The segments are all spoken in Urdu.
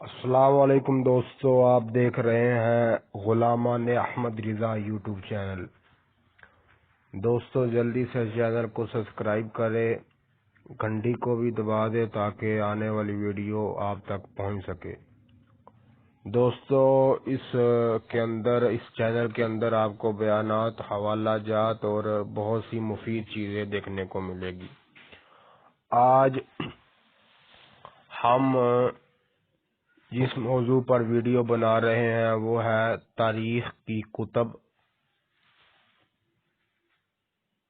السلام علیکم دوستو، آپ دیکھ رہے ہیں غلامان احمد رضا یوٹیوب چینل۔ دوستو جلدی سے اس چینل کو سبسکرائب کرے، گھنٹی کو بھی دبا دے تاکہ آنے والی ویڈیو آپ تک پہنچ سکے۔ دوستو اس چینل کے اندر آپ کو بیانات، حوالہ جات اور بہت سی مفید چیزیں دیکھنے کو ملے گی۔ آج ہم جس موضوع پر ویڈیو بنا رہے ہیں وہ ہے تاریخ کی کتب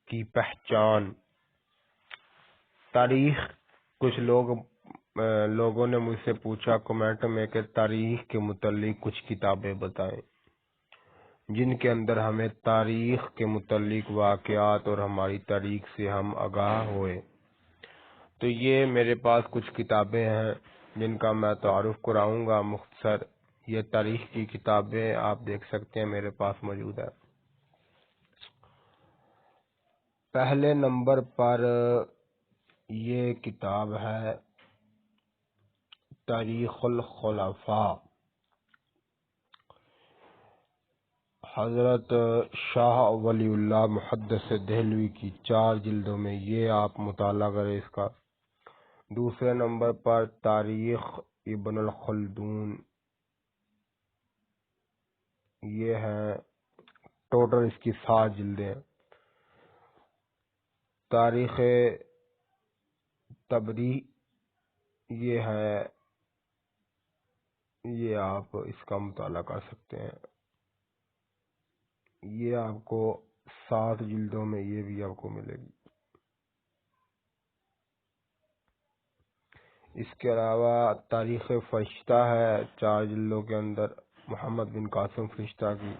کی پہچان۔ تاریخ، کچھ لوگوں نے مجھ سے پوچھا کمنٹ میں کہ تاریخ کے متعلق کچھ کتابیں بتائیں جن کے اندر ہمیں تاریخ کے متعلق واقعات اور ہماری تاریخ سے ہم آگاہ ہوئے۔ تو یہ میرے پاس کچھ کتابیں ہیں جن کا میں تعارف کراؤں گا مختصر۔ یہ تاریخ کی کتابیں آپ دیکھ سکتے ہیں میرے پاس موجود ہے۔ پہلے نمبر پر یہ کتاب ہے تاریخ الخلفاء، حضرت شاہ ولی اللہ محدث دہلوی کی 4 جلدوں میں، یہ آپ مطالعہ کریں اس کا۔ دوسرے نمبر پر تاریخ ابن الخلدون، یہ ہے ٹوٹل اس کی 7 جلدیں ہیں۔ تاریخ تبری، یہ ہے، یہ آپ اس کا مطالعہ کر سکتے ہیں۔ یہ آپ کو 7 جلدوں میں یہ بھی آپ کو ملے گی۔ اس کے علاوہ تاریخ فرشتہ ہے 4 جلدوں کے اندر، محمد بن قاسم فرشتہ کی،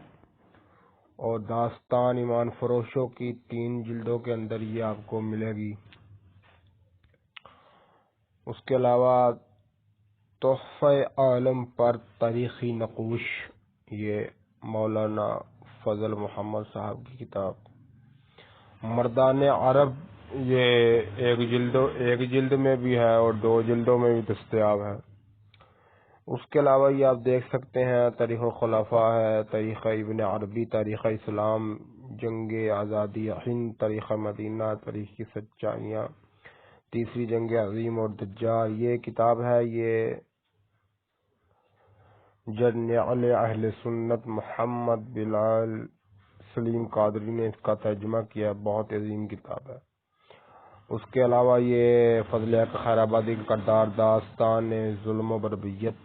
اور داستان ایمان فروشوں کی 3 جلدوں کے اندر یہ آپ کو ملے گی۔ اس کے علاوہ تحفہ عالم پر تاریخی نقوش، یہ مولانا فضل محمد صاحب کی کتاب۔ مردان عرب، یہ 1 جلد میں بھی ہے اور 2 جلدوں میں بھی دستیاب ہے۔ اس کے علاوہ یہ آپ دیکھ سکتے ہیں تاریخ الخلفاء ہے، تاریخ ابن عربی، تاریخ اسلام، جنگ آزادی ہند، تاریخ مدینہ، تاریخ کی سچائیاں، تیسری جنگ عظیم اور دجال۔ یہ کتاب ہے، یہ جرنیل اہل سنت محمد بلال سلیم قادری نے اس کا ترجمہ کیا، بہت عظیم کتاب ہے۔ اس کے علاوہ یہ فضل حق خیر آبادی کا کردار، داستان ظلم و بربریت،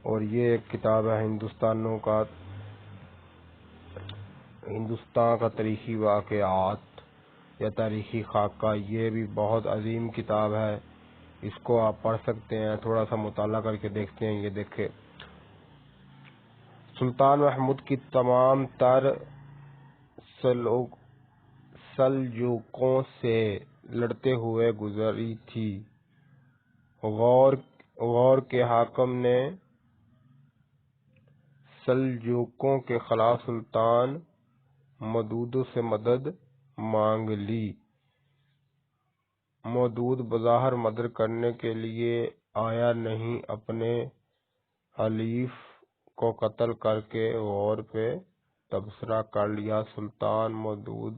اور یہ ایک کتاب ہے ہندوستان کا تاریخی واقعات یا تاریخی خاکہ، یہ بھی بہت عظیم کتاب ہے۔ اس کو آپ پڑھ سکتے ہیں، تھوڑا سا مطالعہ کر کے دیکھتے ہیں۔ یہ دیکھیں، سلطان محمود کی تمام تر سلجوقوں سے لڑتے ہوئے گزری تھی۔ غور کے حاکم نے سلجوقوں کے خلاف سلطان مودود سے مدد مانگ لی۔ مودود بظاہر مدد کرنے کے لیے آیا نہیں، اپنے حلیف کو قتل کر کے غور پہ تبصرہ کر لیا۔ سلطان مودود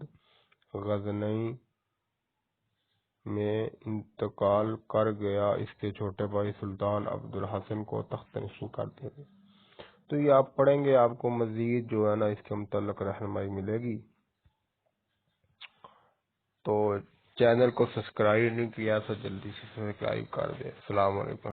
غزنی میں انتقال کر گیا، اس کے چھوٹے بھائی سلطان عبد الحسن کو تخت نشین کر دیا گیا۔ تو یہ آپ پڑھیں گے، آپ کو مزید جو ہے نا اس کے متعلق رہنمائی ملے گی۔ تو چینل کو سبسکرائب نہیں کیا تو جلدی سے سبسکرائب کر دیں۔ السلام علیکم۔